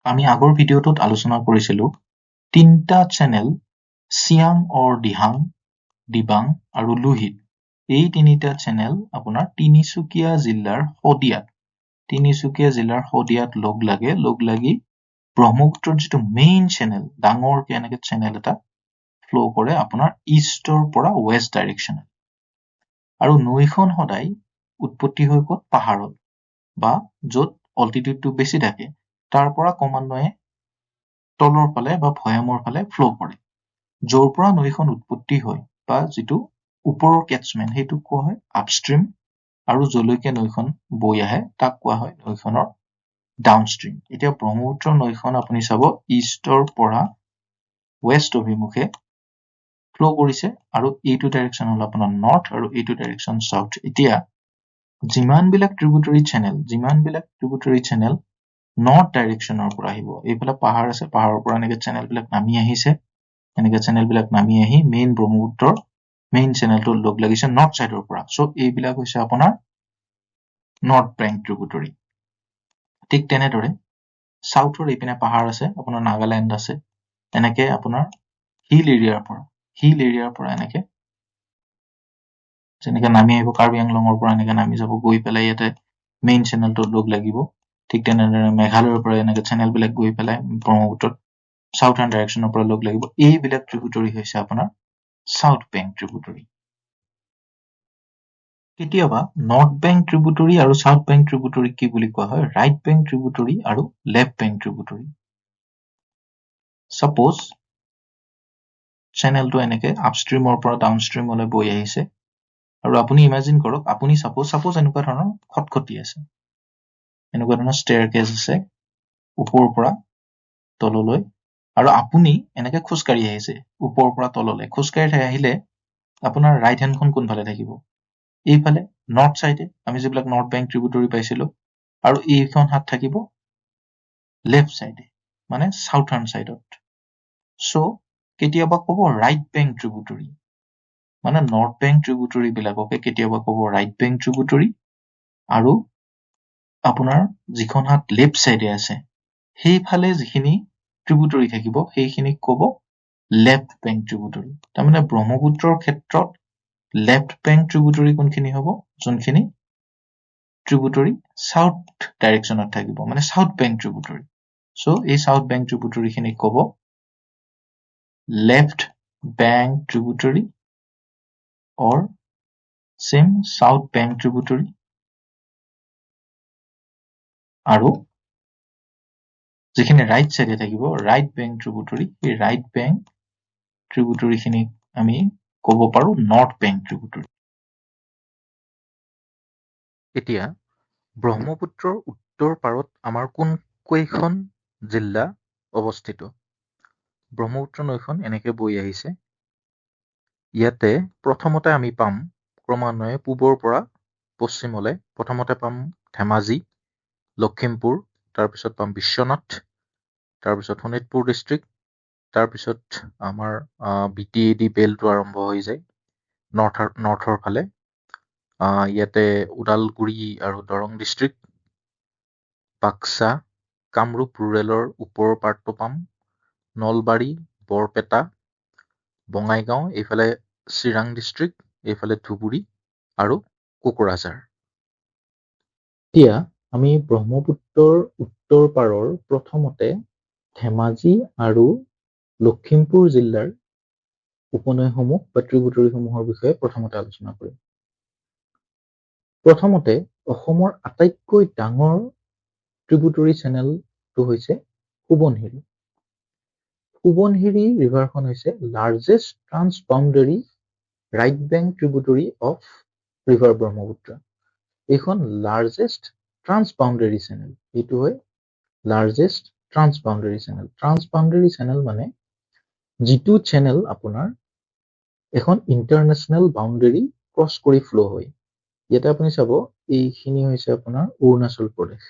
আমি আগৰ ভিডিঅ'টোত আলোচনা কৰিছিলো তিনটা চেনেল চিয়াং অৰ দিহাং, দিবাং আৰু লোহিত। এই তিনিটা চেনেল আপোনাৰ তিনিচুকীয়া জিলাৰ শদিয়াত লগ লাগি ব্ৰহ্মপুত্ৰৰ যিটো মেইন চেনেল, ডাঙৰকে এনেকে চেনেল এটা ফ্ল' কৰে আপোনাৰ ইষ্টৰ পৰা ৱেষ্ট ডাইৰেকশ্যনত। আৰু নৈখন সদায় উৎপত্তি হৈ ক'ত? পাহাৰত বা য'ত অল্টিটিউডটো বেছি থাকে তাৰ পৰা ক্ৰমান্বয়ে তলৰ ফালে বা ভৈয়ামৰ ফালে ফ্ল' কৰে। য'ৰ পৰা নৈখন উৎপত্তি হয় বা যিটো ওপৰৰ কেটচমেণ্ট সেইটোক কোৱা হয় আপষ্ট্ৰীম, আৰু যলৈকে নৈখন বৈ আহে তাক কোৱা হয় নৈখনৰ ডাউনষ্ট্ৰীম। এতিয়া ব্ৰহ্মপুত্ৰ নৈখন আপুনি চাব ইষ্টৰ পৰা ৱেষ্ট অভিমুখে ফ্ল' কৰিছে, আৰু এইটো ডাইৰেকশ্যন হ'ল আপোনাৰ নৰ্থ আৰু এইটো ডাইৰেকশ্যন চাউথ। এতিয়া যিমানবিলাক ট্ৰিবিউটৰী চেনেল নৰ্থ ডাইৰেকশ্যনৰ পৰা আহিব, এইফালে পাহাৰ আছে, পাহাৰৰ পৰা এনেকে চেনেলবিলাক নামি আহিছে, এনেকে চেনেলবিলাক নামি আহি মেইন ব্ৰহ্মপুত্ৰৰ মেইন চেনেলটো লগ লাগিছে নৰ্থ চাইডৰ পৰা। চ' এইবিলাক হৈছে আপোনাৰ নৰ্থ বেংক ট্ৰিবিউটৰী। ঠিক তেনেদৰে চাউথৰ এইপিনে পাহাৰ আছে, আপোনাৰ নাগালেণ্ড আছে, এনেকে আপোনাৰ হিল এৰিয়াৰ পৰা এনেকে যেনেকে নামি আহিব কাৰ্বি আংলঙৰ পৰা এনেকে নামি যাব, গৈ পেলাই ইয়াতে মেইন চেনেলটো লগ লাগিব। ঠিক তেনেদৰে মেঘালয়ৰ পৰা এনেকে চেনেলবিলাক গৈ পেলাই ব্ৰহ্মপুত্ৰত চাউথাৰ্ণ ডাইৰেকশ্যনৰ পৰা লগ লাগিব। এইবিলাক ট্ৰিবিউটৰী হৈছে আপোনাৰ চাউথ বেংক ট্ৰিবিউটৰী। কেতিয়াবা নৰ্থ বেংক ট্ৰিবিউটৰী আৰু চাউথ বেংক ট্ৰিবিউটৰী কি বুলি কোৱা হয়? ৰাইট বেংক ট্ৰিবিউটৰী আৰু লেফ্ট বেংক ট্ৰিবিউটৰী। সাপোজ চেনেলটো এনেকে আপষ্ট্ৰীমৰ পৰা ডাউনষ্ট্ৰীমলৈ বৈ আহিছে, আৰু আপুনি ইমাজিন কৰক, আপুনি সাপোজ এনেকুৱা ধৰণৰ খটখটি আছে, এনেকুৱা ধৰণৰ ষ্টেয়াৰকেজ আছে ওপৰৰ পৰা তললৈ, আৰু আপুনি এনেকে খোজকাঢ়ি আহিছে ওপৰৰ পৰা তললৈ। খোজকাঢ়ি আহিলে আপোনাৰ ৰাইট হেণ্ডখন কোনফালে থাকিব? এইফালে নৰ্থ চাইডে, আমি যিবিলাক নৰ্থ বেংক ট্ৰিবিউটৰী পাইছিলো, আৰু এইখন হাত থাকিব লেফ্ট চাইডে, মানে চাউথাৰ্ণ চাইডত। চ' কেতিয়াবা ক'ব ৰাইট বেংক ট্ৰিবিউটৰী, মানে নৰ্থ বেংক ট্ৰিবিউটৰী বিলাককে কেতিয়াবা ক'ব ৰাইট বেংক ট্ৰিবিউটৰী, আৰু আপোনাৰ যিখন হাত লেফ্ট চাইডে আছে সেইফালে যিখিনি ট্ৰিবিউটৰী থাকিব সেইখিনিক ক'ব লেফ্ট বেংক ট্ৰিবিউটৰী। তাৰমানে ব্ৰহ্মপুত্ৰৰ ক্ষেত্ৰত লেফ্ট বেংক ট্ৰিবিউটৰী কোনখিনি হ'ব? যোনখিনি ট্ৰিবিউটৰী চাউথ ডাইৰেকশ্যনত থাকিব, মানে চাউথ বেংক ট্ৰিবিউটৰী। চ' এই চাউথ বেংক ট্ৰিবিউটৰী খিনিক ক'ব left bank tributary or same south bank tributary, আৰু যিখিনি ৰাইট চাইডে থাকিব ৰাইট বেংক ট্ৰিবিউটৰী, এই ৰাইট বেংক ট্ৰিবিউটৰী খিনিক আমি ক'ব পাৰো নৰ্থ বেংক ট্ৰিবিউটৰী। এতিয়া ব্ৰহ্মপুত্ৰৰ উত্তৰ পাৰত আমাৰ কোন কেইখন জিলা অৱস্থিত? ব্ৰহ্মপুত্ৰ নৈখন এনেকে বৈ আহিছে, ইয়াতে প্ৰথমতে আমি পাম ক্ৰমান্বয়ে পূবৰ পৰা পশ্চিমলৈ, প্ৰথমতে পাম ধেমাজি, লখিমপুৰ, তাৰপিছত পাম বিশ্বনাথ, তাৰপিছত শোণিতপুৰ ডিষ্ট্ৰিক্ট, তাৰপিছত আমাৰ BTAD বেলটো আৰম্ভ হৈ যায় নৰ্থৰ ফালে। ইয়াতে ওদালগুৰি আৰু দৰং ডিষ্ট্ৰিক্ট, বাক্সা, কামৰূপ ৰুৰেলৰ ওপৰৰ পাৰ্টটো পাম, নলবাৰী, বৰপেটা, বঙাইগাঁও, এইফালে চিৰাং ডিষ্ট্ৰিক্ট, এইফালে ধুবুৰী আৰু কোকৰাঝাৰ। এতিয়া আমি ব্ৰহ্মপুত্ৰৰ উত্তৰ পাৰৰ প্ৰথমতে ধেমাজি আৰু লখিমপুৰ জিলাৰ উপনৈসমূহ বা ট্ৰিবিউটৰীসমূহৰ বিষয়ে প্ৰথমতে আলোচনা কৰিম। প্ৰথমতে অসমৰ আটাইতকৈ ডাঙৰ ট্ৰিবিউটৰী চেনেলটো হৈছে সোৱণশিৰি। সোৱণশিৰি ৰিভাৰখন হৈছে largest transboundary right bank tributary of river Brahmaputra. এইখন লাৰ্জেষ্ট ট্ৰান্সবাউণ্ডাৰী চেনেল, এইটো হয় largest transboundary channel. Transboundary channel মানে যিটো চেনেল আপোনাৰ এখন ইণ্টাৰনেশ্যনেল বাউণ্ডাৰী ক্ৰছ কৰি ফ্ল' হয়। ইয়াতে আপুনি চাব এইখিনি হৈছে আপোনাৰ অৰুণাচল প্ৰদেশ,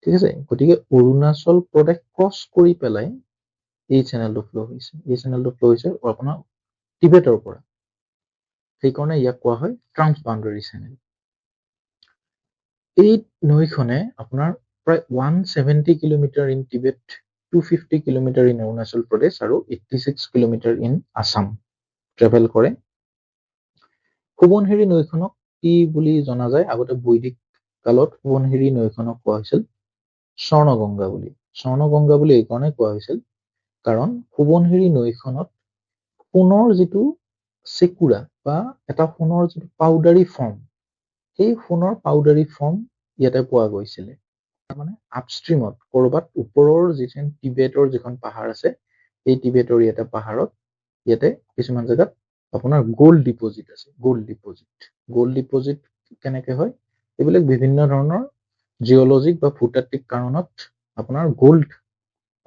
ঠিক আছে। গতিকে অৰুণাচল প্ৰদেশ ক্ৰছ কৰি পেলাই এই চেনেলটো ফ্ল' হৈছে। এই চেনেলটো ফ্ল' হৈছে আপোনাৰ টিবেটৰ পৰা, সেইকাৰণে ইয়াক কোৱা হয় ট্ৰান্সবাউণ্ডাৰী চেনেল। এই নৈখনে আপোনাৰ প্ৰায় 170 kilometre in Tibet, 250 kilometre in Arunachal Pradesh আৰু 86 কিলোমিটাৰ ইন আছাম ট্ৰেভেল কৰে। সোৱণশিৰি নৈখনক কি বুলি জনা যায়? আগতে বৈদিক কালত সোৱণশিৰি নৈখনক কোৱা হৈছিল স্বৰ্ণগংগা বুলি। স্বৰ্ণগংগা বুলি এইকাৰণে কোৱা হৈছিল কাৰণ সোৱণশিৰি নৈখনত সোণৰ যিটো চেকুৰা বা এটা সোণৰ যিটো পাউডাৰী ফৰ্ম, সেই সোণৰ পাউডাৰী ফৰ্ম ইয়াতে পোৱা গৈছিলে। মানে আপষ্ট্ৰীমত কৰবাত ওপৰৰ যিখন টিবেটৰ যিখন পাহাৰ আছে, এই টিবেটৰ ইয়াতে পাহাৰত ইয়াতে কিছুমান জেগাত আপোনাৰ গোল্ড ডিপজিট আছে। গোল্ড ডিপজিট কেনেকে হয়? এইবিলাক বিভিন্ন ধৰণৰ জিঅলজিক বা ভূতাত্ত্বিক কাৰণত আপোনাৰ গোল্ড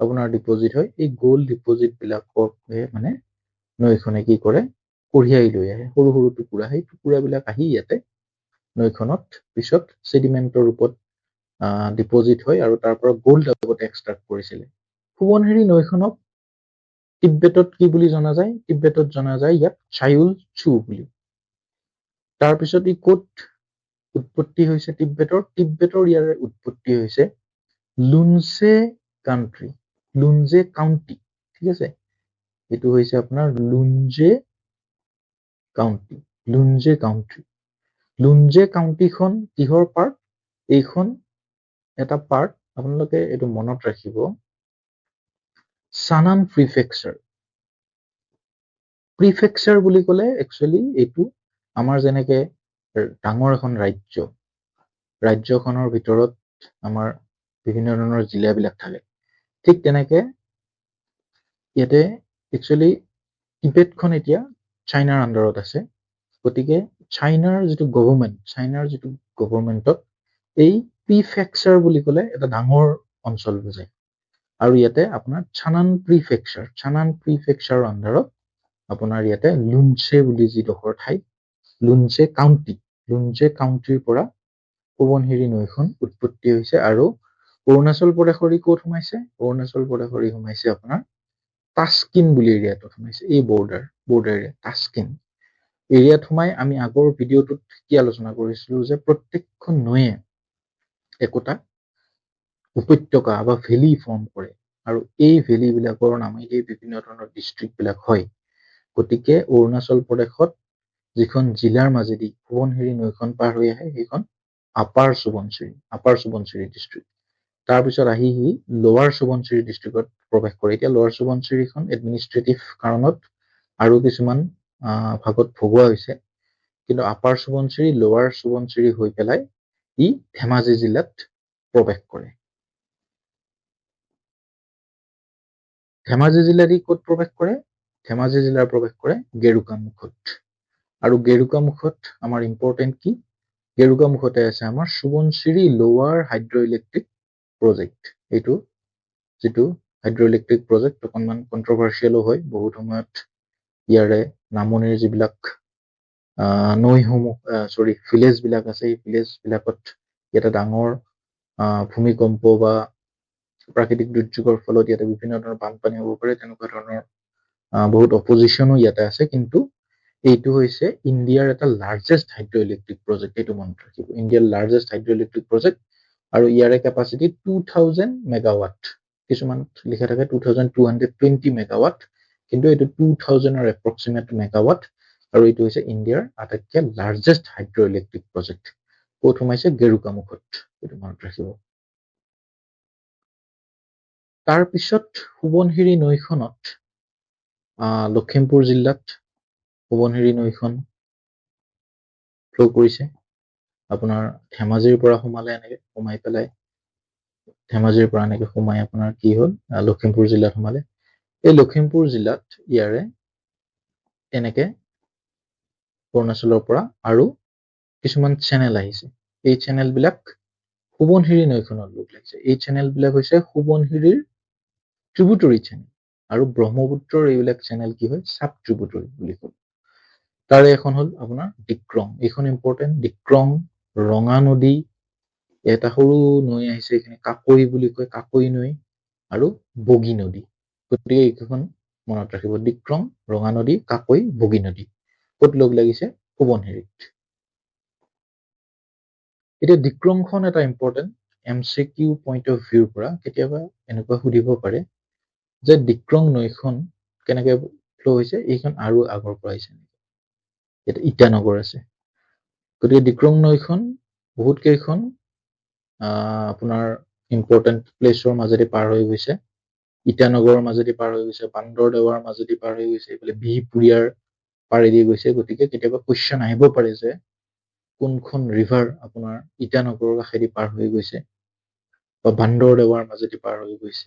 আপোনাৰ ডিপজিট হয়। এই গোল্ড ডিপজিট বিলাকক মানে নৈখনে কি কৰে? কঢ়িয়াই লৈ আহে সৰু সৰু টুকুৰা। সেই টুকুৰাবিলাক আহি ইয়াতে নৈখনত পিছত চেডিমেণ্টৰ ৰূপত ডিপজিট হয় আৰু তাৰ পৰা গোল্ড আগতে এক্সট্ৰাক্ট কৰিছিলে। সোৱণশিৰি নৈখনক তিব্বেতত কি বুলি জনা যায়? তিব্বেতত জনা যায় ইয়াক চায়ুল চু বুলি। তাৰপিছত ই ক'ত উৎপত্তি হৈছে তিব্বেতৰ? তিব্বেতৰ ইয়াৰে উৎপত্তি হৈছে লুনচে কাউন্ট্ৰি, লুনজে কাউন্টি। ঠিক আছে, এইটো হৈছে আপোনাৰ লুনজে কাউন্টি, লুনজে কাউন্ট্ৰি। লুনজে কাউন্টিখন কিহৰ পাৰ্ট? এইখন এটা পাৰ্ট, আপোনালোকে এইটো মনত ৰাখিব, চানান প্ৰিফেকচাৰ। প্ৰিফেকচাৰ বুলি ক'লে একচুৱেলি এইটো আমাৰ যেনেকে ডাঙৰ এখন ৰাজ্যখনৰ ভিতৰত আমাৰ বিভিন্ন ধৰণৰ জিলাবিলাক থাকে, ঠিক তেনেকে ইয়াতে একচুৱেলি টিবেটখন এতিয়া চাইনাৰ আণ্ডাৰত আছে। গতিকে চাইনাৰ যিটো গভৰ্ণমেণ্টত এই প্ৰিফেকচাৰ বুলি ক'লে এটা ডাঙৰ অঞ্চল বুজায়। আৰু ইয়াতে আপোনাৰ চানান প্ৰিফেকচাৰৰ আণ্ডাৰত আপোনাৰ ইয়াতে লুনচে বুলি যিডোখৰ ঠাই, লুনচে কাউন্টিৰ পৰা সোৱণশিৰি নৈখন উৎপত্তি হৈছে। আৰু অৰুণাচল প্ৰদেশৰ ক'ত সোমাইছে? অৰুণাচল প্ৰদেশৰ সোমাইছে আপোনাৰ তাস্কিন বুলি এৰিয়াটোত সোমাইছে। এই বৰ্ডাৰ এৰিয়া তাস্কিন এৰিয়াত সোমাই আমি আগৰ ভিডিঅ'টোত কি আলোচনা কৰিছিলো যে প্ৰত্যেকখন নৈয়ে একোটা উপত্যকা বা ভেলী ফৰ্ম কৰে আৰু এই ভেলী বিলাকৰ নামেদি বিভিন্ন ধৰণৰ ডিষ্ট্ৰিক্ট বিলাক হয়। গতিকে অৰুণাচল প্ৰদেশত যিখন জিলাৰ মাজেদি সোৱণশিৰি নৈখন পাৰ হৈ আহে সেইখন আপাৰ সুবনচিৰি ডিষ্ট্ৰিক্ট। তাৰপিছত আহি লোৱাৰ সুবনচিৰি ডিষ্ট্ৰিক্টত প্ৰৱেশ কৰে। এতিয়া লোৱাৰ সুবনচিৰিখন এডমিনিষ্ট্ৰেটিভ কাৰণত আৰু কিছুমান ভাগত ভগোৱা হৈছে, কিন্তু আপাৰ সুবনচিৰি লোৱাৰ সুবনচিৰি হৈ পেলাই ই ধেমাজি জিলাত প্ৰৱেশ কৰে। ধেমাজি জিলাত ই ক'ত প্ৰৱেশ কৰে? ধেমাজি জিলাৰ প্ৰৱেশ কৰে গেৰুকামুখত। আৰু গেৰুকামুখত আমাৰ ইম্পৰ্টেণ্ট কি? গেৰুকামুখতে আছে আমাৰ সুবনচিৰি লোৱাৰ হাইড্ৰ ইলেক্ট্ৰিক প্ৰজেক্ট। এইটো যিটো হাইড্ৰ ইলেক্ট্ৰিক প্ৰজেক্ট অকণমান কন্ট্ৰভাৰ্চিয়েলো হয় বহুত সময়ত। ইয়াৰে নামনিৰ যিবিলাক নৈসমূহ ভিলেজ বিলাক আছে, এই ভিলেজ বিলাকত ইয়াতে ডাঙৰ ভূমিকম্প বা প্ৰাকৃতিক দুৰ্যোগৰ ফলত ইয়াতে বিভিন্ন ধৰণৰ বানপানী হ'ব পাৰে, তেনেকুৱা ধৰণৰ বহুত অপজিশ্যনো ইয়াতে আছে। কিন্তু এইটো হৈছে ইণ্ডিয়াৰ এটা লাৰ্জেষ্ট হাইড্ৰ ইলেক্ট্ৰিক প্ৰজেক্ট, এইটো মনত ৰাখিব, ইণ্ডিয়াৰ লাৰ্জেষ্ট হাইড্ৰ ইলেক্ট্ৰিক প্ৰজেক্ট। আৰু ইয়াৰে কেপাচিটি 2000 মেগাৱাট, কিছুমানত লিখা থাকে 2220 মেগাৱাট, কিন্তু এইটো 2000 এপ্ৰক্সিমেট মেগাৱাট। আৰু এইটো হৈছে ইণ্ডিয়াৰ আটাইতকৈ লাৰ্জেষ্ট হাইড্ৰ ইলেক্ট্ৰিক প্ৰজেক্ট। ক'ত সোমাইছে? গেৰুকামুখত, এইটো মনত ৰাখিব। তাৰপিছত সোৱণশিৰি নৈখনত লখিমপুৰ জিলাত সোৱণশিৰি নৈখন ফ্ল' কৰিছে। আপোনাৰ ধেমাজিৰ পৰা সোমালে এনেকে সোমাই পেলাই, ধেমাজিৰ পৰা এনেকে সোমাই আপোনাৰ কি হ'ল লখিমপুৰ জিলাত সোমালে। এই লখিমপুৰ জিলাত ইয়াৰে এনেকে অৰুণাচলৰ পৰা আৰু কিছুমান চেনেল আহিছে। এই চেনেল বিলাক সোৱণশিৰি নৈখনত লগ লাগিছে। এই চেনেল বিলাক হৈছে সোৱণশিৰিৰ ট্ৰিবিউটৰী চেনেল, আৰু ব্ৰহ্মপুত্ৰৰ এইবিলাক চেনেল কি হয়? চাব ট্ৰিবিউটৰী বুলি কয়। তাৰে এখন হ'ল আপোনাৰ ডিক্ৰং, এইখন ইম্পৰ্টেণ্ট। ডিক্ৰং, ৰঙা নদী, এটা সৰু নৈ আহিছে, এইখিনি কাকৈ বুলি কয়, কাকৈ নৈ, আৰু বগী নদী। গতিকে এইকেইখন মনত ৰাখিব, ডিক্ৰং, ৰঙা নদী, কাকৈ, বগী নদী। ক'ত লগ লাগিছে? সোৱণশিৰিত। এতিয়া ডিক্ৰংখন এটা ইম্পৰ্টেণ্ট, MCQ পইণ্ট অফ ভিউৰ পৰা কেতিয়াবা এনেকুৱা সুধিব পাৰে যে ডিক্ৰং নৈখন কেনেকৈ ফ্ল' হৈছে, এইখন আৰু আগৰ পৰা আহিছে নেকি, ইয়াতে ইটানগৰ আছে, গতিকে ডিক্ৰং নৈখন বহুত কেইখন আপোনাৰ ইম্পৰ্টেণ্ট প্লেচৰ মাজেদি পাৰ হৈ গৈছে, ইটানগৰৰ মাজেদি পাৰ হৈ গৈছে, বান্দৰদেৱাৰ মাজেদি পাৰ হৈ গৈছে, এইফালে বিহপুৰীয়াৰ পাৰেদি গৈছে, গতিকে কেতিয়াবা কুৱেশ্যন আহিব পাৰে যে কোনখন ৰিভাৰ আপোনাৰ ইটানগৰৰ কাষেদি পাৰ হৈ গৈছে বা বান্দৰদেৱাৰ মাজেদি পাৰ হৈ গৈছে,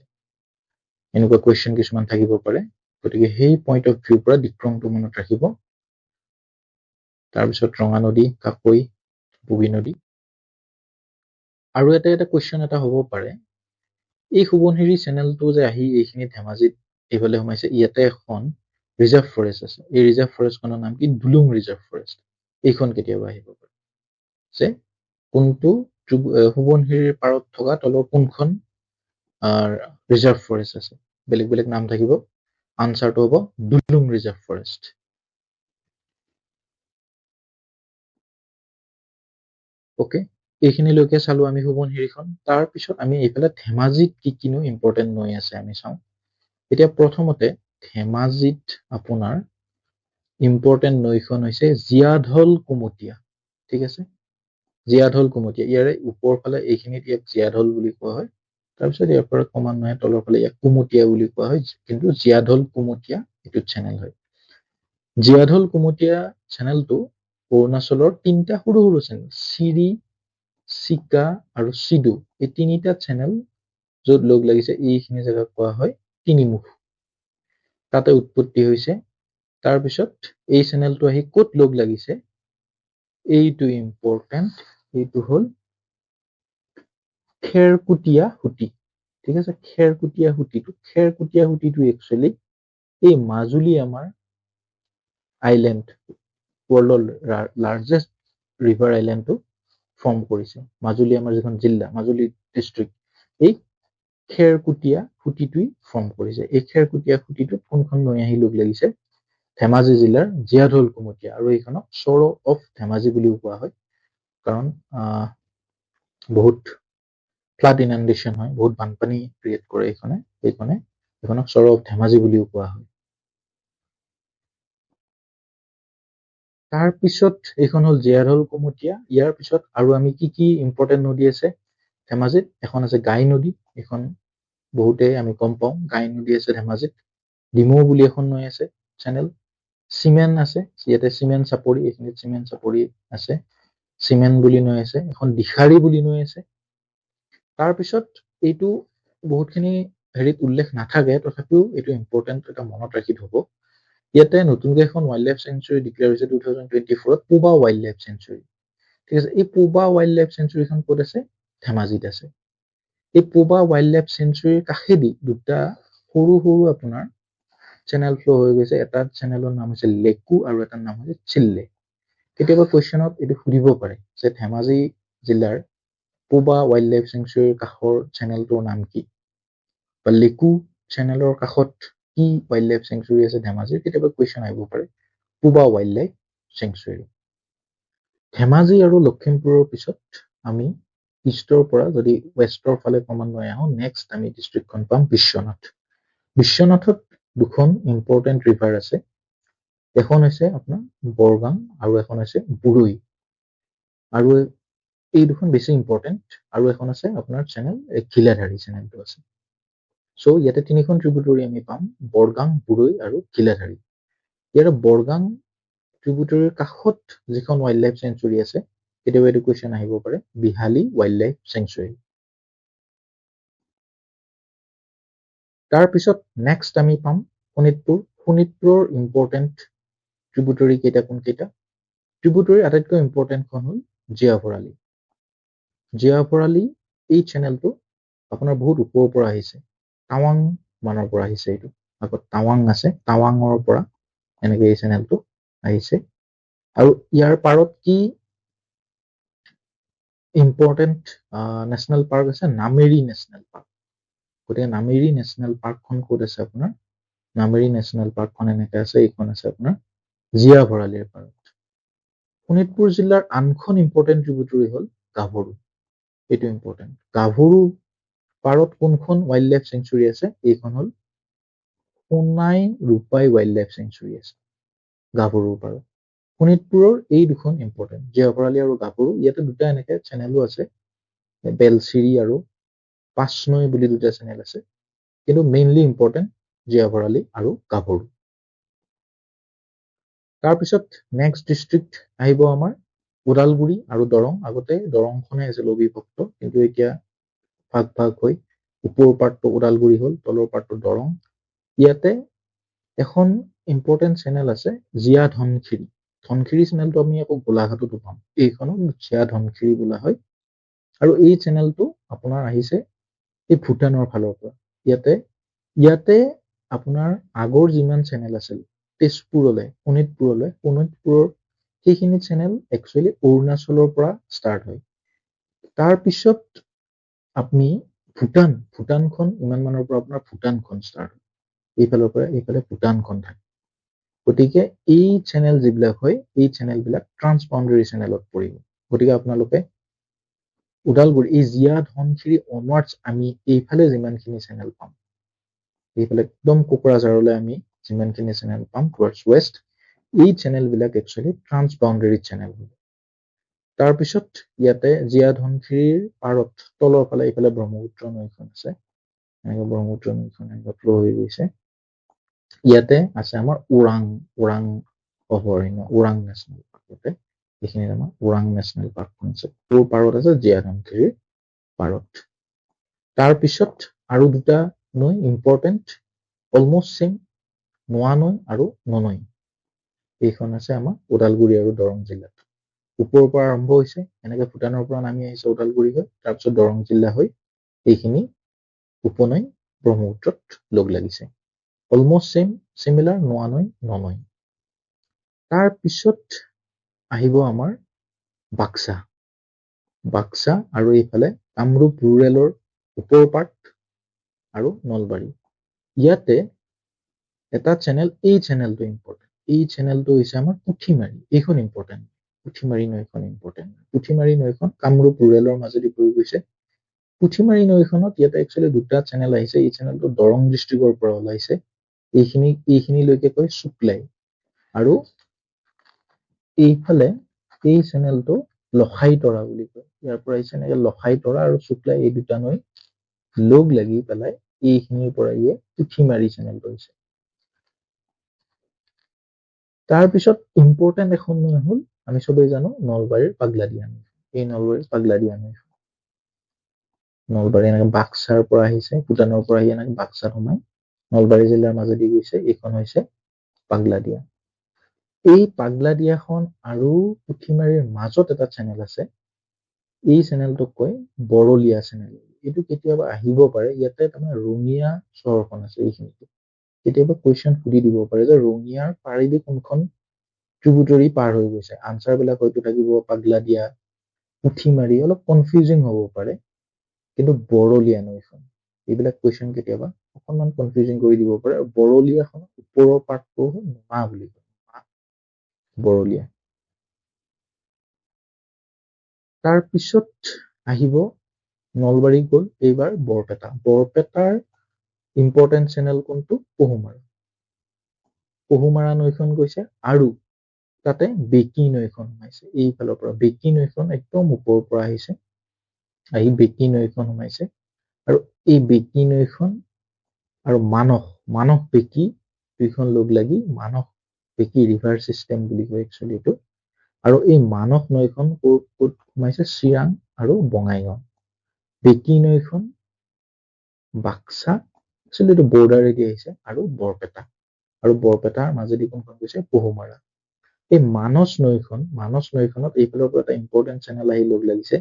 এনেকুৱা কুৱেশ্যন কিছুমান থাকিব পাৰে, গতিকে সেই পইণ্ট অফ ভিউৰ পৰা ডিক্ৰংটো মনত ৰাখিব। তাৰপিছত ৰঙা নদী, কাকৈ, বুগী নদী। আৰু এটা কুৱেশ্যন এটা হ'ব পাৰে, এই সোৱণশিৰি চেনেলটো যে আহি এইখিনি ধেমাজিত এইফালে সোমাইছে, ইয়াতে এখন ৰিজাৰ্ভ ফৰেষ্ট আছে, এই ৰিজাৰ্ভ ফৰেষ্টখনৰ নাম কি, দুলুং ৰিজাৰ্ভ ফৰেষ্ট, এইখন কেতিয়াবা আহিব পাৰে যে কোনটো সোৱণশিৰিৰ পাৰত থকা তলৰ কোনখন ৰিজাৰ্ভ ফৰেষ্ট আছে, বেলেগ বেলেগ নাম থাকিব, আনচাৰটো হ'ব দুলুং ৰিজাৰ্ভ ফৰেষ্ট। অ'কে, এইখিনিলৈকে চালো আমি সোৱণশিৰিখন। তাৰপিছত আমি এইফালে ধেমাজিত কি কিনো ইম্পৰ্টেণ্ট নৈ আছে আমি চাওঁ। এতিয়া প্ৰথমতে ধেমাজিত আপোনাৰ ইম্পৰ্টেণ্ট নৈখন হৈছে জীয়াঢল কুমতীয়া, ঠিক আছে, জীয়াঢল কুমতীয়া, ইয়াৰে ওপৰ ফালে এইখিনিত ইয়াক জীয়াঢল বুলি কোৱা হয়, তাৰপিছত ইয়াৰ পৰা ক্ৰমান্বয়ে তলৰ ফালে ইয়াক কুমতীয়া বুলি কোৱা হয়, কিন্তু জীয়াঢল কুমতীয়া এইটো চেনেল হয়। জীয়াঢল কুমতীয়া চেনেলটো অৰুণাচলৰ তিনিটা সৰু সৰু চেনেল, চিৰি, চিকা আৰু চিডু, এই তিনিটা চেনেল য'ত লগ লাগিছে এইখিনি জেগাক কোৱা হয় তিনিমুখ, তাতে উৎপত্তি হৈছে। তাৰপিছত এই চেনেলটো আহি ক'ত লগ লাগিছে, এইটো ইম্পৰ্টেণ্ট, এইটো হ'ল খেৰকুটীয়া সুঁতি, ঠিক আছে, খেৰকুটীয়া সুঁতিটো একচুৱেলি এই মাজুলী আমাৰ আইলেণ্ড, ৱৰ্ল্ডৰ লাৰ্জেষ্ট ৰিভাৰ আইলেণ্ডটো ফৰ্ম কৰিছে, মাজুলী আমাৰ যিখন জিলা, মাজুলী ডিষ্ট্ৰিক্ট, এই খেৰকুটীয়া সুঁতিটোৱে ফৰ্ম কৰিছে। এই খেৰকুটীয়া সুঁতিটোত কোনখন নৈ আহি লগ লাগিছে, ধেমাজি জিলাৰ জীয়াঢল কুমতীয়া, আৰু এইখনক চৰ অফ ধেমাজি বুলিও কোৱা হয়, কাৰণ বহুত ফ্লাড ইনাণ্ডেশ্যন হয়, বহুত বানপানী ক্ৰিয়েট কৰে এইখনক চৰ অফ ধেমাজি বুলিও কোৱা হয়। তাৰপিছত এইখন হ'ল জীয়াঢল কুমতীয়া। ইয়াৰ পিছত আৰু আমি কি কি ইম্পৰ্টেণ্ট নদী আছে ধেমাজিত, এখন আছে গাই নদী, এইখন বহুতেই আমি গম পাওঁ, গাই নদী আছে ধেমাজিত। ডিমৌ বুলি এখন নৈ আছে চেনেল, চিমেন আছে, ইয়াতে চিমেন চাপৰি, এইখিনিত চিমেন চাপৰি আছে, চিমেন বুলি নৈ আছে, এখন দিখাৰী বুলি নৈ আছে। তাৰপিছত এইটো বহুতখিনি হেৰিত উল্লেখ নাথাকে, তথাপিও এইটো ইম্পৰ্টেণ্ট, এটা মনত ৰাখি থব। ইয়াতে নতুনকৈ এখন ৱাইল্ড লাইফ চেঞ্চুৰী ডিক্লেয়াৰ হৈছে 2024ত, পুবা ৱাইল্ড লাইফ চেঞ্চুৰী, ঠিক আছে। এই পুবা ৱাইল্ড লাইফ চেঞ্চুৰীখন ক'ত আছে, ধেমাজিত আছে। এই পুবা ৱাইল্ড লাইফ চেঞ্চুৰীৰ কাষেদি দুটা সৰু সৰু আপোনাৰ চেনেল ফ্ল' হৈ গৈছে, এটা চেনেলৰ নাম হৈছে লেকু আৰু এটাৰ নাম হৈছে চিল্লে। কেতিয়াবা কুৱেশ্যনত এইটো সুধিব পাৰে যে ধেমাজি জিলাৰ পুবা ৱাইল্ড লাইফ চেঞ্চুৰীৰ কাষৰ চেনেলটোৰ নাম কি, বা লেকু চেনেলৰ কাষত কি ৱাইল্ড লাইফ চেঞ্চুৰী আছে ধেমাজিৰ, কেতিয়াবা কুৱেশ্যন আহিব পাৰে পুবা ৱাইল্ড লাইফ চেঞ্চুৰী। ধেমাজি আৰু লখিমপুৰৰ পিছত আমি ইষ্টৰ পৰা যদি ৱেষ্টৰ ফালে ক্ৰমান্বয়ে আহোঁ, নেক্সট আমি ডিষ্ট্ৰিক্টখন পাম বিশ্বনাথ। বিশ্বনাথত দুখন ইম্পৰ্টেণ্ট ৰিভাৰ আছে, এখন হৈছে আপোনাৰ বৰগাং আৰু এখন হৈছে বুৰৈ, আৰু এই দুখন বেছি ইম্পৰ্টেণ্ট, আৰু এখন আছে আপোনাৰ চেনেল ঘিলাধাৰী চেনেলটো আছে। চ' ইয়াতে তিনিখন ট্ৰিবিউটৰী আমি পাম, বৰগাং, বুৰৈ আৰু ঘিলাধাৰী। ইয়াৰে বৰগাং ট্ৰিবিউটৰীৰ কাষত যিখন ৱাইল্ড লাইফ চেঞ্চুৰী আছে, কেতিয়াবা এইটো কুৱেশ্যন আহিব পাৰে, বিহালী ৱাইল্ড লাইফ চেঞ্চুৰী। তাৰপিছত নেক্সট আমি পাম শোণিতপুৰ। শোণিতপুৰৰ ইম্পৰ্টেণ্ট ট্ৰিবিউটৰী কেইটা কোনকেইটা, ট্ৰিবিউটৰী আটাইতকৈ ইম্পৰ্টেণ্টখন হ'ল জীয়াভৰালী। জীয়াভৰালী এই চেনেলটো আপোনাৰ বহুত ওপৰৰ পৰা আহিছে, টাৱাং মানৰ পৰা আহিছে, এইটো আগত টাৱাং আছে, টাৱাঙৰ পৰা এনেকে এই চেনেলটো আহিছে। আৰু ইয়াৰ পাৰত কি ইম্পৰ্টেণ্ট নেশ্যনেল পাৰ্ক আছে, নামেৰি নেশ্যনেল পাৰ্ক। গতিকে নামেৰি নেশ্যনেল পাৰ্কখন ক'ত আছে আপোনাৰ, নামেৰি নেশ্যনেল পাৰ্কখন এনেকে আছে, এইখন আছে আপোনাৰ জীয়াভৰালীৰ পাৰত। শোণিতপুৰ জিলাৰ আনখন ইম্পৰ্টেণ্ট ট্ৰিবিউটৰী হ'ল গাভৰু। এইটো ইম্পৰ্টেণ্ট গাভৰু পাৰত কোনখন ৱাইল্ড লাইফ চেঞ্চুৰী আছে এইখন হ'ল Sonai Rupai wild life century আছে গাভৰুৰ পাৰত শোণিতপুৰৰ এই দুখন ইম্পৰ্টেণ্ট জীয়াভৰালী আৰু গাভৰু ইয়াতে দুটা এনেকে চেনেলো আছে বেলচিৰি আৰু পাঁচনৈ বুলি দুটা চেনেল আছে কিন্তু মেইনলি ইম্পৰ্টেণ্ট জীয়াভৰালী আৰু গাভৰু তাৰপিছত নেক্সট ডিষ্ট্ৰিক্ট আহিব আমাৰ ওদালগুৰি আৰু দৰং আগতে দৰংখনে আছিল অবিভক্ত কিন্তু এতিয়া ভাগ ভাগ হৈ ওপৰৰ পাৰ্টটো ওদালগুৰি হ'ল তলৰ পাৰ্টটো দৰং ইয়াতে এখন ইম্পৰ্টেণ্ট চেনেল আছে জীয়া ধনশিৰি চেনেলটো আমি আকৌ গোলাঘাটতো পাম এইখনক জীয়া ধনশিৰি বোলা হয় আৰু এই চেনেলটো আপোনাৰ আহিছে এই ভূটানৰ ফালৰ পৰা ইয়াতে আপোনাৰ আগৰ যিমান চেনেল আছিল তেজপুৰলৈ শোণিতপুৰৰ সেইখিনি চেনেল একচুৱেলি অৰুণাচলৰ পৰা ষ্টাৰ্ট হয় তাৰপিছত আপুনি ভূটানখন ইমান মানৰ পৰা আপোনাৰ ভূটানখন ষ্টাৰ্ট হয় এইফালৰ পৰা এইফালে ভূটানখন থাকে গতিকে এই চেনেল যিবিলাক হয় এই চেনেলবিলাক ট্ৰান্সবাউণ্ডাৰী চেনেলত পৰিব গতিকে আপোনালোকে ওদালগুৰি এই জীয়া ধনশিৰি অনৱাৰ্ডছ আমি এইফালে যিমানখিনি চেনেল পাম এইফালে একদম কোকৰাঝাৰলৈ আমি যিমানখিনি চেনেল পাম টুৱাৰ্ডছ ৱেষ্ট এই চেনেলবিলাক একচুৱেলি ট্ৰান্সবাউণ্ডাৰী চেনেল হ'ব তাৰপিছত ইয়াতে জীয়া ধনশিৰিৰ পাৰত তলৰ ফালে এইফালে ব্ৰহ্মপুত্ৰ নৈখন আছে এনেকৈ ব্ৰহ্মপুত্ৰ নৈখন এনেকৈ ফ্ল' হৈ গৈছে ইয়াতে আছে আমাৰ ওৰাং অভয়াৰণ্য ওৰাং নেশ্যনেল পাৰ্ক ইয়াতে এইখিনিত আমাৰ ওৰাং নেশ্যনেল পাৰ্কখন আছে তোৰ পাৰত আছে জীয়া ধনশিৰিৰ পাৰত তাৰপিছত আৰু দুটা নৈ ইম্পৰ্টেণ্ট অলমষ্ট চেম নোৱা নৈ আৰু ননৈ এইখন আছে আমাৰ ওদালগুৰি আৰু দৰং জিলাত ওপৰৰ পৰা আৰম্ভ হৈছে এনেকে ভূটানৰ পৰা নামি আহিছে ওদালগুৰি হৈ তাৰপিছত দৰং জিলা হৈ এইখিনি উপনৈ ব্ৰহ্মপুত্ৰত লগ লাগিছে অলমষ্ট চেম চিমিলাৰ নোৱা নৈ ননৈ তাৰপিছত আহিব আমাৰ বাক্সা আৰু এইফালে কামৰূপ ৰুৰেলৰ ওপৰ পাৰ্ট আৰু নলবাৰী ইয়াতে এটা চেনেল এই চেনেলটো ইম্পৰ্টেণ্ট এই চেনেলটো হৈছে আমাৰ পুঠিমাৰী এইখন ইম্পৰ্টেণ্ট পুঠিমাৰী নৈখন ইম্পৰ্টেণ্ট পুঠিমাৰী নৈখন কামৰূপ ৰুৰেলৰ মাজেদি বৈ গৈছে পুঠিমাৰী নৈখনত ইয়াতে একচুৱেলি দুটা চেনেল আহিছে এই চেনেলটো দৰং ডিষ্ট্ৰিক্টৰ পৰা ওলাইছে এইখিনিলৈকে কয় শুক্লাই আৰু এইফালে এই চেনেলটো লখাইতৰা বুলি কয় ইয়াৰ পৰা আহিছে এনেকে লখাইতৰা আৰু শুক্লাই এই দুটা নৈ লগ লাগি পেলাই এইখিনিৰ পৰা ইয়ে পুঠিমাৰী চেনেলটো হৈছে তাৰপিছত ইম্পৰ্টেণ্ট এখন নৈ হ'ল আমি চবেই জানো নলবাৰীৰ পাগলাদিয়া নৈ এই নলবাৰীৰ পাগলাদিয়া নৈ নলবাৰী এনেকে বাক্সাৰ পৰা আহিছে ভূটানৰ পৰা আহি এনেকে বাক্সাত সোমাই নলবাৰী জিলাৰ মাজেদি গৈছে এইখন হৈছে পাগলাদিয়া এই পাগলাদিয়াখন আৰু পুঠিমাৰীৰ মাজত এটা চেনেল আছে এই চেনেলটোক কয় বৰলীয়া চেনেল এইটো কেতিয়াবা আহিব পাৰে ইয়াতে তাৰমানে ৰঙিয়া চহৰখন আছে এইখিনিতে কেতিয়াবা কুৱেশ্যন সুধি দিব পাৰে যে ৰঙিয়াৰ পাৰিদি কোনখন ট্ৰিবিউটৰী পাৰ হৈ গৈছে আনচাৰ বিলাক হয়তো থাকিব পাগলাদিয়া পুঠিমাৰী অলপ কনফিউজিং হ'ব পাৰে কিন্তু বৰলীয়া নৈখন এইবিলাক কুৱেশ্যন কেতিয়াবা অকণমান কনফিউজিং কৰি দিব পাৰে আৰু বৰলীয়াখন ওপৰৰ পাৰ্টটো নোমা বুলি কয় বৰলীয়া তাৰপিছত আহিব নলবাৰী গ'ল এইবাৰ বৰপেটাৰ ইম্পৰ্টেণ্ট চেনেল কোনটো পহুমাৰা নৈখন গৈছে আৰু তাতে বেকী নৈখন সোমাইছে এইফালৰ পৰা বেকী নৈখন একদম ওপৰৰ পৰা আহিছে আহি বেকী নৈখন সোমাইছে আৰু এই বেকী নৈখন আৰু মানস বেকী দুইখন লগ লাগি মানস বেকী ৰিভাৰ চিষ্টেম বুলি কয় একচুৱেলি এইটো আৰু এই মানস নৈখন ক'ত সোমাইছে চিৰাং আৰু বঙাইগাঁও বেকী নৈখন বাক্সা একচুৱেলি এইটো বৰ্ডাৰেদি আহিছে আৰু বৰপেটাৰ মাজেদি কোনখন গৈছে পহুমাৰা এই মানস নৈখনত এইফালৰ পৰা এটা ইম্পৰ্টেণ্ট চেনেল আহি লগ লাগিছে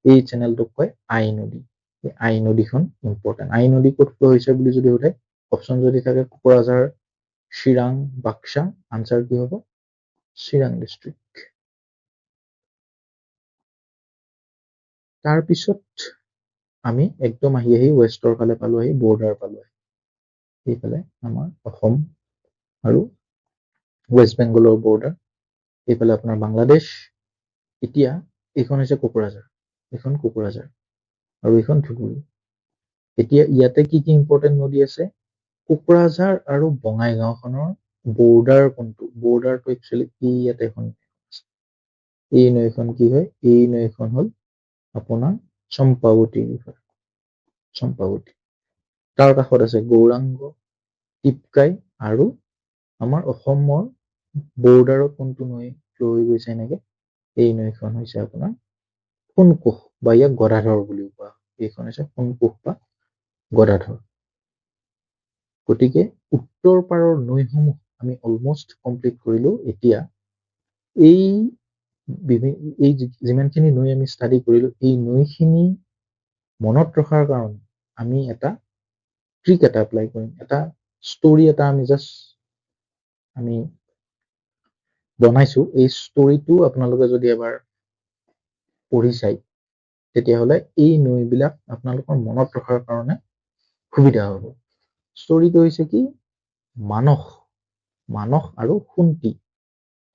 এই চেনেলটোক কয় আই নদী এই আই নদীখন ইম্পৰ্টেণ্ট আই নদী ক'ত ফ্ল' হৈছে বুলি যদি সোধে অপশ্যন যদি থাকে কোকৰাঝাৰ চিৰাং বাক্সা আনচাৰ কি হ'ব চিৰাং ডিষ্ট্ৰিক্ট তাৰপিছত আমি একদম আহি ৱেষ্টৰ ফালে পালো আহি বৰ্ডাৰ পালো এইফালে আমাৰ অসম আৰু ৱেষ্ট বেংগলৰ বৰ্ডাৰ এইফালে আপোনাৰ বাংলাদেশ এতিয়া এইখন হৈছে কোকৰাঝাৰ আৰু এইখন ধুবুৰী। এতিয়া ইয়াতে কি কি ইম্পৰ্টেণ্ট নদী আছে? কোকৰাঝাৰ আৰু বঙাইগাঁওখনৰ বৰ্ডাৰ কোনটো? বৰ্ডাৰটো একচুৱেলি এই ইয়াতে এখন আছে। এই নৈখন কি হয়? এই নৈখন হ'ল আপোনাৰ চম্পাৱতী ৰিভাৰ, চম্পাৱতী। তাৰ কাষত আছে গৌৰাংগ, টিপকাই আৰু আমাৰ অসমৰ বৰ্ডাৰত কোনটো নৈ ফ্ল' হৈ গৈছে এনেকে? এই নৈখন হৈছে আপোনাৰ সোণকোষ বা ইয়াক গদাধৰ বুলিও কোৱা হয়। এইখন হৈছে সোণকোষ বা গদাধৰ। গতিকে উত্তৰ পাৰৰ নৈসমূহ আমি অলমষ্ট কমপ্লিট কৰিলো। এতিয়া এই যিমানখিনি নৈ আমি ষ্টাডি কৰিলো, এই নৈখিনি মনত ৰখাৰ কাৰণে আমি এটা ট্ৰিক এটা এপ্লাই কৰিম। এটা ষ্টৰি এটা আমি বনাইছো। এই ষ্টৰিটো আপোনালোকে যদি এবাৰ পঢ়ি চাই, তেতিয়াহ'লে এই নৈবিলাক আপোনালোকৰ মনত ৰখাৰ কাৰণে সুবিধা হ'ব। ষ্টৰিটো হৈছে কি? মানস আৰু সোণটি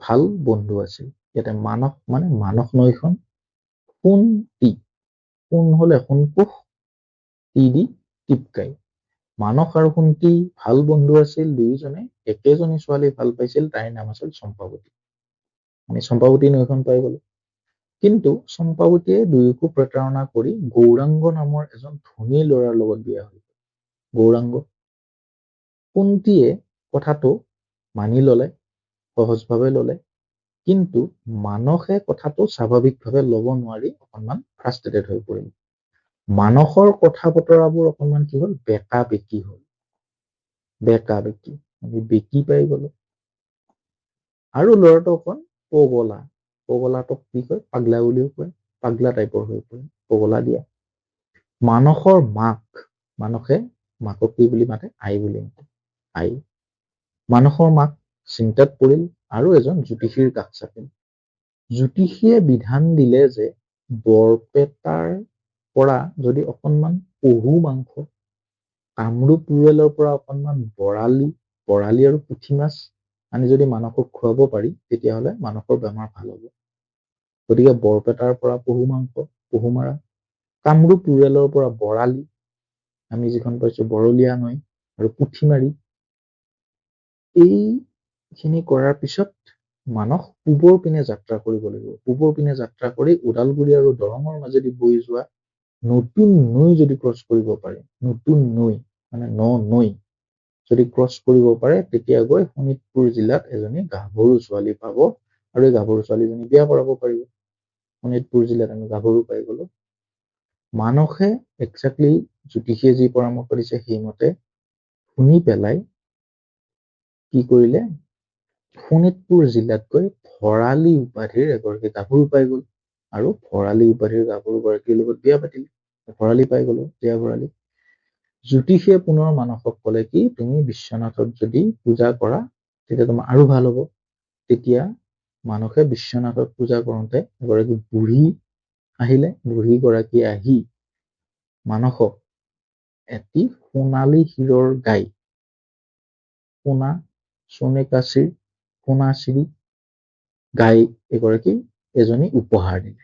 ভাল বন্ধু আছিল। ইয়াতে মানস মানে মানস নৈখন, সোণটি, সোণ হলে সোণকোষ, টি দি টিপকাই। মানস আৰু সোণটি ভাল বন্ধু আছিল, দুয়োজনে একেজনী ছোৱালী ভাল পাইছিল, তাইৰ নাম আছিল চম্পাৱতী। আমি চম্পাৱতী নৈখন পাই গলো। কিন্তু চম্পাৱতীয়ে দুয়োকো প্ৰতাৰণা কৰি গৌৰাংগ নামৰ এজন ধনী ল'ৰাৰ লগত বিয়া হল। গৌৰাংগ। সোণটিয়ে কথাটো মানি ললে, সহজভাৱে ললে, কিন্তু মানসে কথাটো স্বাভাৱিকভাৱে ল'ব নোৱাৰি অকণমান ফ্ৰাষ্ট্ৰেটেড হৈ পৰিল। মানসৰ কথা বতৰাবোৰ অকণমান কি হ'ল? বেকা বেকি হ'ল। বেকা বেকি, আমি বেকি পাই গলো। আৰু ল'ৰাটো অকণ পগলা। পগলাটোক কি কয়? পাগলা বুলিও কয়। পাগলা টাইপৰ হৈ পৰে, পগলা দিয়া। মানসৰ মাক, মানসে মাকক কি বুলি মাতে? আই বুলি মাতে, আই। মানসৰ মাক চিন্তাত পৰিল আৰু এজন জ্যোতিষীৰ কাষ চাপিল। জ্যোতিষীয়ে বিধান দিলে যে বৰপেটাৰ পৰা যদি অকণমান পহু মাংস, কামৰূপ ৰুৰেলৰ পৰা অকণমান বৰালি আৰু পুঠি মাছ আনি যদি মানসক খুৱাব পাৰি, তেতিয়াহ'লে মানসৰ বেমাৰ ভাল হ'ব। গতিকে বৰপেটাৰ পৰা পহু মাংস, পহু মাৰা, কামৰূপ ৰুৰেলৰ পৰা বৰালি, আমি যিখন পাইছো বৰলীয়া নৈ, আৰু পুঠি মাৰি, এইখিনি কৰাৰ পিছত মানস পূবৰ পিনে যাত্ৰা কৰিব লাগিব। পূবৰ পিনে যাত্ৰা কৰি ওদালগুৰি আৰু দৰঙৰ মাজেদি বৈ যোৱা নতুন নৈ যদি ক্ৰছ কৰিব পাৰে, নতুন নৈ মানে নৈ যদি ক্ৰছ কৰিব পাৰে, তেতিয়া গৈ শোণিতপুৰ জিলাত এজনী গাভৰু ছোৱালী পাব আৰু এই গাভৰু ছোৱালীজনী বিয়া কৰাব পাৰিব। শোণিতপুৰ জিলাত আমি গাভৰু পাই গলো। মানসে একজেক্টলি জ্যোতিষীয়ে যি পৰামৰ্শ দিছে সেইমতে শুনি পেলাই কি কৰিলে? শোণিতপুৰ জিলাত গৈ ভৰালী উপাধিৰ এগৰাকী গাভৰু পাই গল আৰু ভৰালী উপাধিৰ গাভৰু গৰাকীৰ লগত বিয়া পাতিলে। ভৰালী পাই গলো, জয়া ভৰালী। জ্যোতিষীয়ে পুনৰ মানসক কলে কি, তুমি বিশ্বনাথত যদি পূজা কৰা তেতিয়া তোমাৰ আৰু ভাল হ'ব। তেতিয়া মানসে বিশ্বনাথত পূজা কৰোঁতে এগৰাকী বুঢ়ী আহিলে। বুঢ়ী গৰাকী আহি মানসক এটি সোণালী শিৰৰ গাই, সোণাশ্ৰী গাই এগৰাকী এজনী উপহাৰ দিলে।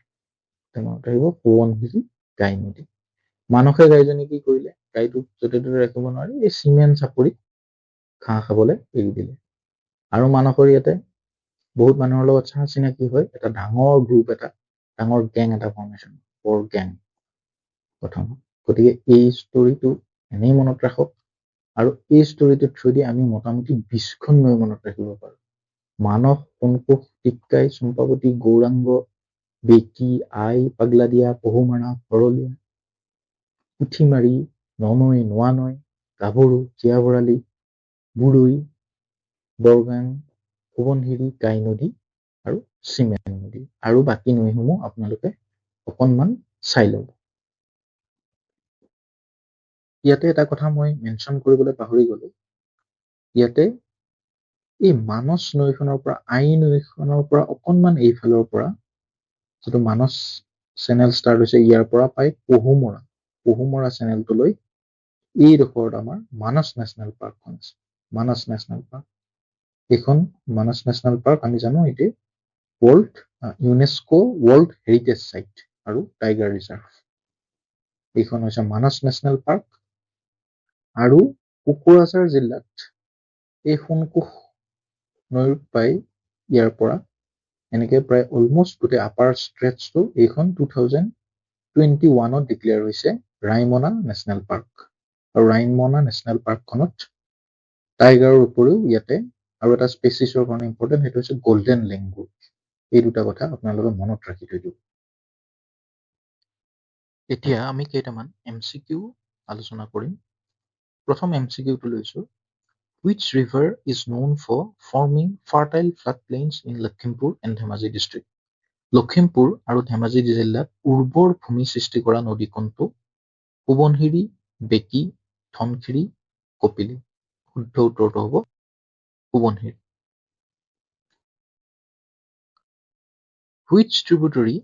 মনত আহিব, সোৱণশিৰি গাই নদী। মানসে গাইজনী কি কৰিলে? গাইটোক য'তে ত'তে ৰাখিব নোৱাৰি এই চিমেণ্ট চাপৰিত ঘাঁহ খাবলৈ এৰি দিলে। আৰু মানসৰ ইয়াতে বহুত মানুহৰ লগত চাহ চিনাকি হয়, এটা ডাঙৰ গ্ৰুপ, এটা ডাঙৰ গেং এটা ফৰ্মেশ্যন, বৰ গেং প্ৰথম। গতিকে এই ষ্টৰিটো এনেই মনত ৰাখক, আৰু এই ষ্টৰিটোৰ থ্ৰুদি আমি মোটামুটি 20খন নৈ মনত ৰাখিব পাৰো। মানস, সোণকোষ, টিপকাই, চম্পাৱতী, গৌৰাংগ, বেকি, আই, পাগলা দিয়া, পহুমাৰা, ভৰলীয়া, পুঠিমাৰী, ননৈ, নোৱানৈ, গাভৰু, জীয়া ভৰালী, বুৰৈ, বৰগাং, সোৱণশিৰি, গাই নদী আৰু চিমেণ্ট নদী। আৰু বাকী নৈসমূহ আপোনালোকে অকণমান চাই ল'ব। ইয়াতে এটা কথা মই মেনশ্যন কৰিবলৈ পাহৰি গলো। ইয়াতে এই মানস নৈখনৰ পৰা, আই নৈখনৰ পৰা অকণমান এইফালৰ পৰা যিটো মানস চেনেল ষ্টাৰ্ট হৈছে, ইয়াৰ পৰা পাই পহুমৰা চেনেলটোলৈ এইডোখৰত আমাৰ মানস নেশ্যনেল পাৰ্কখন আছে। মানস নেশ্যনেল পাৰ্ক, এইখন মানস নেশ্যনেল পাৰ্ক আমি জানো এইটো ইউনেস্কো ৱৰ্ল্ড হেৰিটেজ চাইট আৰু টাইগাৰ ৰিজাৰ্ভ। এইখন হৈছে মানস নেশ্যনেল পাৰ্ক। আৰু কোকৰাঝাৰ জিলাত এই সোণকোষ নৈৰ প্ৰায় ইয়াৰ পৰা এনেকে প্ৰায় অলমষ্ট গোটেই আপাৰ ষ্ট্ৰেচটো এইখন 2021 ডিক্লেয়াৰ হৈছে ৰাইমনা নেশ্যনেল পাৰ্ক। আৰু ৰাইমনা নেশ্যনেল পাৰ্কখনত টাইগাৰৰ উপৰিও ইয়াতে আৰু এটা স্পেচিছৰ কাৰণে ইম্পৰ্টেণ্ট, সেইটো হৈছে গল্ডেন লেংগুৰ। এই দুটা কথা আপোনালোকে মনত ৰাখি থৈ দিব। এতিয়া আমি কেইটামান MCQ আলোচনা কৰিম। প্ৰথম MCQটো লৈছো, which river is known for forming fertile floodplains in Lakhimpur and Dhemaji district? Lakhimpur আৰু ধেমাজি জিলাত উৰ্বৰ ভূমি সৃষ্টি কৰা নদী কোনটো? সোৱণশিৰি, বেকী, ধনশিৰি, কপিলী। শুদ্ধ উত্তৰটো হ'ব Subansiri. Which tributary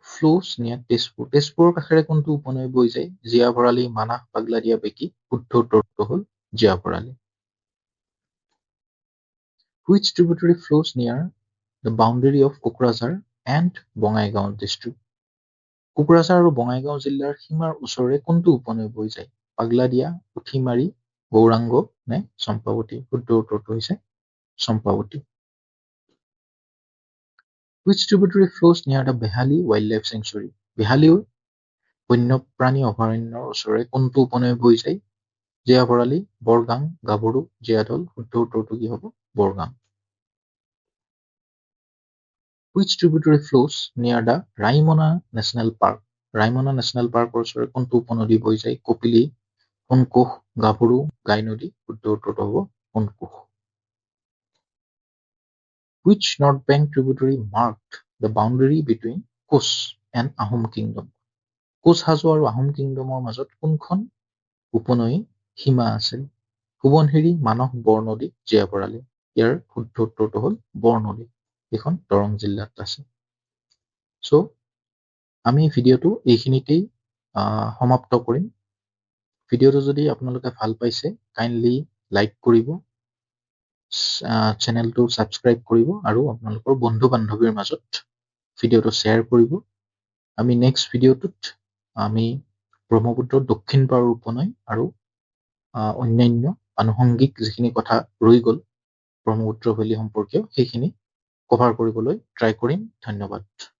flows near Tezpur? তেজপুৰৰ কাষেৰে কোনটো উপনৈ বৈ যায়? জীয়া ভৰালী, মানাহ, পাগলাদিয়া, বেকী। শুদ্ধ উত্তৰটো হ'ল জীয়া Bharali. Which tributary flows near the boundary of Kokrajhar and Bongaigaon district? Kokrajhar আৰু বঙাইগাঁও জিলাৰ সীমাৰ ওচৰেৰে কোনটো উপনৈ বৈ যায়? পাগলাদিয়া, উঠিমাৰী, গৌৰাংগ নে চম্পাৱতী? শুদ্ধ উত্তৰটো হৈছে Champawati. Which tributary flows near the বেহালী wildlife sanctuary? বেহালী বন্যপ্ৰাণী অভয়াৰণ্যৰ ওচৰেৰে কোনটো উপনৈ বৈ যায়? জীয়া ভৰালী, বৰগাং, গাভৰু, জীয়াঢল। শুদ্ধ উত্তৰটো কি হ'ব? Borgang. Which tributary flows near the Raimana National Park? Raimona national পাৰ্কৰ ওচৰেৰে কোনটো উপনদী বৈ যায়? কপিলী, সোণকোষ, গাভৰু, গাই নদী। শুদ্ধ উত্তৰটো হ'ব Sonkosh. Which North Bank tributary marked the boundary between Koch and Ahom Kingdom? Koch সাজু আৰু আহোম কিংডমৰ মাজত কোনখন উপনৈ সীমা আছিল? সোৱণশিৰি, মানস, বৰনদী, জীয়া ভৰালী। ইয়াৰ শুদ্ধ উত্তৰটো হ'ল বৰনদী। এইখন দৰং জিলাত আছে। চ' আমি ভিডিঅ'টো এইখিনিতেই সমাপ্ত কৰিম। ভিডিঅ'টো যদি আপোনালোকে ভাল পাইছে কাইণ্ডলি লাইক কৰিব, চেনেলটো ছাবস্ক্ৰাইব কৰিব আৰু আপোনালোকৰ বন্ধু বান্ধৱীৰ মাজত ভিডিঅ'টো শ্বেয়াৰ কৰিব। আমি নেক্সট ভিডিঅ'টোত আমি ব্ৰহ্মপুত্ৰৰ দক্ষিণ পাৰৰ উপনৈ আৰু অন্যান্য আনুষংগিক যিখিনি কথা ৰৈ গ'ল ব্ৰহ্মপুত্ৰ ভেলী সম্পৰ্কীয় সেইখিনি কভাৰ কৰিবলৈ ট্ৰাই কৰিম। ধন্যবাদ।